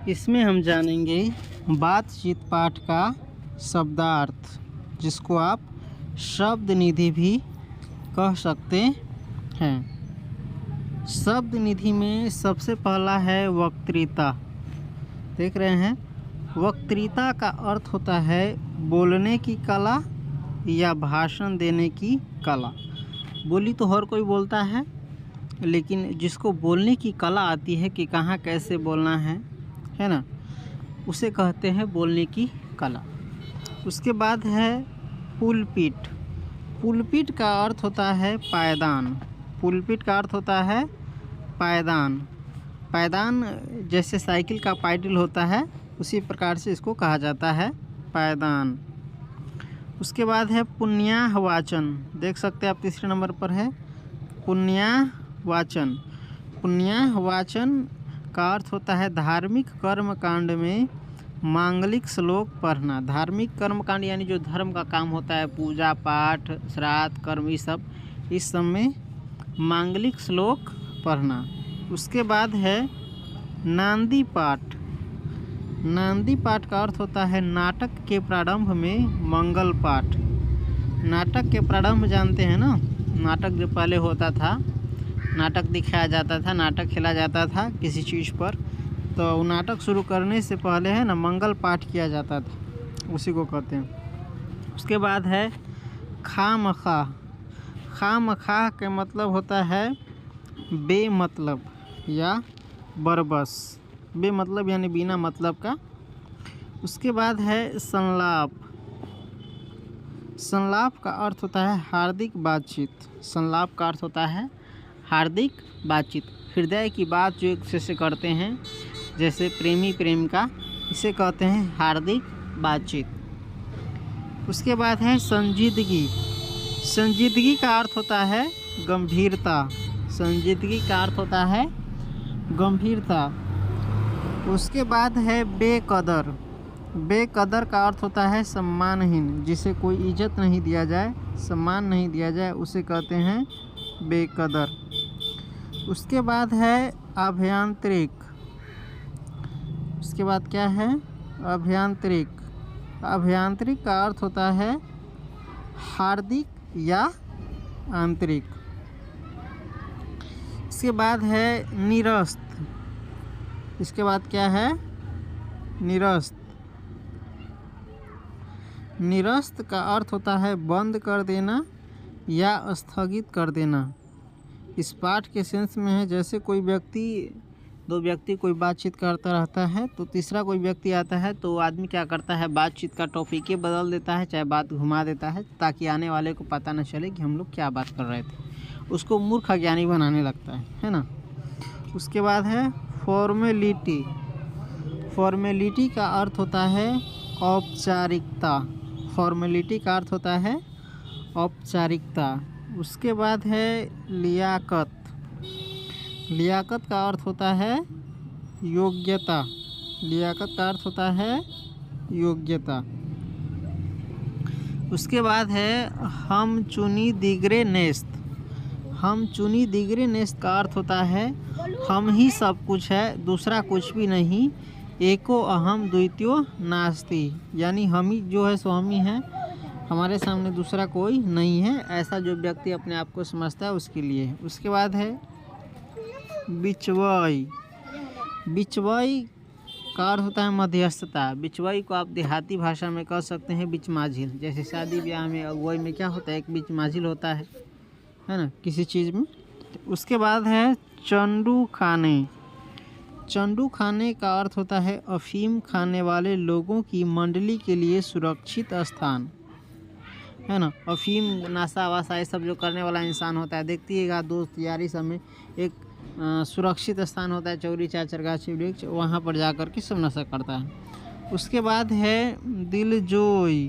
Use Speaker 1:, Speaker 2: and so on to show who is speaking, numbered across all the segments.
Speaker 1: इसमें हम जानेंगे बातचीत पाठ का शब्दार्थ, जिसको आप शब्द निधि भी कह सकते हैं। शब्द निधि में सबसे पहला है वक्तृता। देख रहे हैं, वक्तृता का अर्थ होता है बोलने की कला या भाषण देने की कला। बोली तो हर कोई बोलता है, लेकिन जिसको बोलने की कला आती है कि कहाँ कैसे बोलना है ना, उसे कहते हैं बोलने की कला। उसके बाद है पुलपिट। पुलपिट का अर्थ होता है पायदान। पुलपिट का अर्थ होता है पायदान। पायदान जैसे साइकिल का पायडल होता है, उसी प्रकार से इसको कहा जाता है पायदान। उसके बाद है पुण्याहवाचन। देख सकते हैं आप, तीसरे नंबर पर है पुण्याहवाचन। पुण्याहवाचन का अर्थ होता है धार्मिक कर्म कांड में मांगलिक श्लोक पढ़ना। धार्मिक कर्म कांड यानी जो धर्म का काम होता है, पूजा पाठ, श्राद्ध, कर्म, इस सब में मांगलिक श्लोक पढ़ना। उसके बाद है नांदी पाठ। नांदी पाठ का अर्थ होता है नाटक के प्रारंभ में मंगल पाठ। नाटक के प्रारंभ जानते हैं ना, नाटक जो पहले होता था, नाटक दिखाया जाता था, नाटक खेला जाता था किसी चीज़ पर, तो नाटक शुरू करने से पहले है ना मंगल पाठ किया जाता था, उसी को कहते हैं। उसके बाद है खामखा। खामखा के मतलब होता है बेमतलब या बरबस। बेमतलब यानी बिना मतलब का। उसके बाद है संलाप। संलाप का अर्थ होता है हार्दिक बातचीत। संलाप का अर्थ होता है हार्दिक बातचीत, हृदय की बात जो एक दूसरे से करते हैं, जैसे प्रेमी प्रेमिका, इसे कहते हैं हार्दिक बातचीत। उसके बाद है संजीदगी। संजीदगी का अर्थ होता है गंभीरता। संजीदगी का अर्थ होता है गंभीरता। उसके बाद है बेकदर। बेकदर का अर्थ होता है सम्मानहीन, जिसे कोई इज्जत नहीं दिया जाए, सम्मान नहीं दिया जाए, उसे कहते हैं बेकदर। उसके बाद है अभ्यांतरिक। उसके बाद क्या है अभ्यांतरिक। अभ्यांतरिक का अर्थ होता है हार्दिक या आंतरिक। इसके बाद है निरस्त। इसके बाद क्या है निरस्त। निरस्त का अर्थ होता है बंद कर देना या स्थगित कर देना। इस पाठ के सेंस में है, जैसे कोई व्यक्ति, दो व्यक्ति कोई बातचीत करता रहता है, तो तीसरा कोई व्यक्ति आता है, तो आदमी क्या करता है, बातचीत का टॉपिक ही बदल देता है, चाहे बात घुमा देता है, ताकि आने वाले को पता न चले कि हम लोग क्या बात कर रहे थे। उसको मूर्ख ज्ञानी बनाने लगता है ना। उसके बाद है फॉर्मेलिटी। फॉर्मेलिटी का अर्थ होता है औपचारिकता। फॉर्मेलिटी का अर्थ होता है औपचारिकता। उसके बाद है लियाकत। लियाकत का अर्थ होता है योग्यता। लियाकत का अर्थ होता है योग्यता। उसके बाद है हम चुनी दिगरे नेस्त। हम चुनी दिगरे नेस्त का अर्थ होता है हम ही सब कुछ है, दूसरा कुछ भी नहीं। एको अहम द्वितीयो नास्ति, यानी हम ही जो है सो हम ही हैं, हमारे सामने दूसरा कोई नहीं है, ऐसा जो व्यक्ति अपने आप को समझता है उसके लिए। उसके बाद है बिचवाई। बिचवाई का अर्थ होता है मध्यस्थता। बिचवाई को आप देहाती भाषा में कह सकते हैं बीच माझिल। जैसे शादी ब्याह में अगुवाई में क्या होता है, एक बीच माझिल होता है ना, किसी चीज़ में। उसके बाद है चंडू खाने। चंडू खाने का अर्थ होता है अफीम खाने वाले लोगों की मंडली के लिए सुरक्षित स्थान, है ना। अफीम नशा वशा ये सब जो करने वाला इंसान होता है, देखिएगा दोस्त यारी सब में एक सुरक्षित स्थान होता है, चौरी चाचर गाछी वृक्ष, वहाँ पर जा कर के सब नशा करता है। उसके बाद है दिलजोई।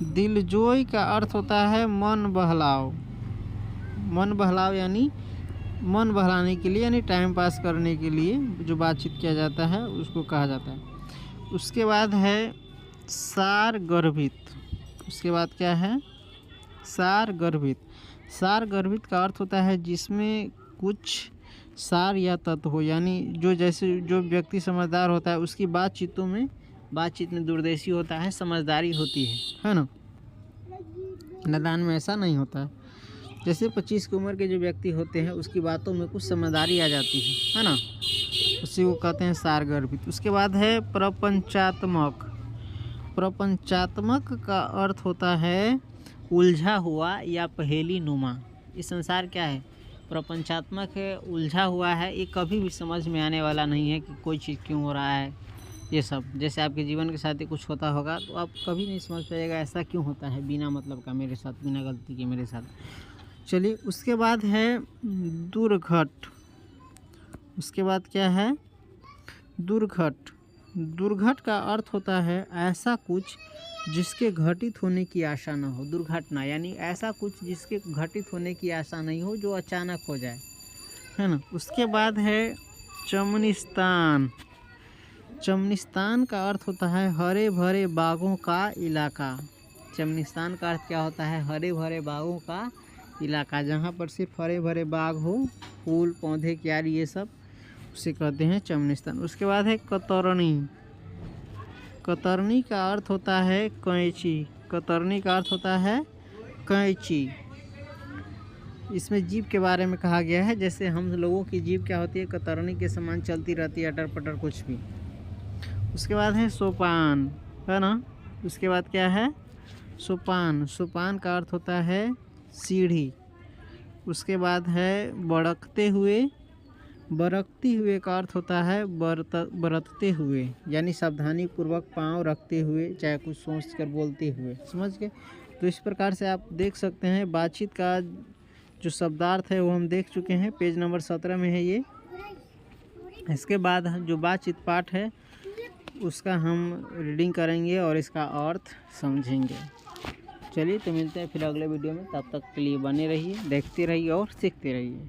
Speaker 1: दिलजोई का अर्थ होता है मन बहलाव। मन बहलाव यानी मन बहलाने के लिए, यानी टाइम पास करने के लिए जो बातचीत किया जाता है उसको कहा जाता है। उसके बाद है सार गर्भित। उसके बाद क्या है सार गर्भित। सार गर्भित का अर्थ होता है जिसमें कुछ सार या तत्व हो, यानी जो व्यक्ति समझदार होता है उसकी बातचीत में दूरदर्शी होता है, समझदारी होती है ना। नादान में ऐसा नहीं होता है। जैसे 25 की उम्र के जो व्यक्ति होते हैं उसकी बातों में कुछ समझदारी आ जाती है ना, उसी को कहते हैं सारगर्भित। उसके बाद है प्रपंचात्मक। प्रपंचात्मक का अर्थ होता है उलझा हुआ या पहेली नुमा। इस संसार क्या है, प्रपंचात्मक है, उलझा हुआ है, ये कभी भी समझ में आने वाला नहीं है कि कोई चीज़ क्यों हो रहा है। ये सब जैसे आपके जीवन के साथ ही कुछ होता होगा तो आप कभी नहीं समझ पाइएगा ऐसा क्यों होता है बिना मतलब का मेरे साथ, बिना गलती के मेरे साथ। चलिए उसके बाद है दुर्घट। उसके बाद क्या है, दुर्घट। दुर्घट का अर्थ होता है ऐसा कुछ जिसके घटित होने की आशा न हो। दुर्घटना यानी ऐसा कुछ जिसके घटित होने की आशा नहीं हो, जो अचानक हो जाए, है ना। उसके बाद है चमनिस्तान। चमनिस्तान का अर्थ होता है हरे भरे बागों का इलाका। चमनिस्तान का अर्थ क्या होता है, हरे भरे बागों का इलाका, जहाँ पर सिर्फ हरे भरे बाग हो, फूल पौधे क्यारी ये सब, उसे कहते हैं चमनिस्तान। उसके बाद है कतरनी। कतरनी का अर्थ होता है कैंची। कतरनी का अर्थ होता है कैंची। इसमें जीभ के बारे में कहा गया है, जैसे हम लोगों की जीभ क्या होती है, कतरनी के समान चलती रहती है, अटर पटर कुछ भी। उसके बाद है सोपान, है ना। उसके बाद क्या है, सोपान। सोपान का अर्थ होता है सीढ़ी। उसके बाद है बरकते हुए। बरकते हुए का अर्थ होता है बरतते हुए, यानी सावधानी पूर्वक पाँव रखते हुए, चाहे कुछ सोच कर बोलते हुए, समझ गए। तो इस प्रकार से आप देख सकते हैं बातचीत का जो शब्दार्थ है वो हम देख चुके हैं, पेज नंबर 17 में है ये। इसके बाद जो बातचीत पाठ है उसका हम रीडिंग करेंगे और इसका अर्थ समझेंगे। चलिए तो मिलते हैं फिर अगले वीडियो में, तब तक के लिए बने रहिए, देखते रहिए और सीखते रहिए।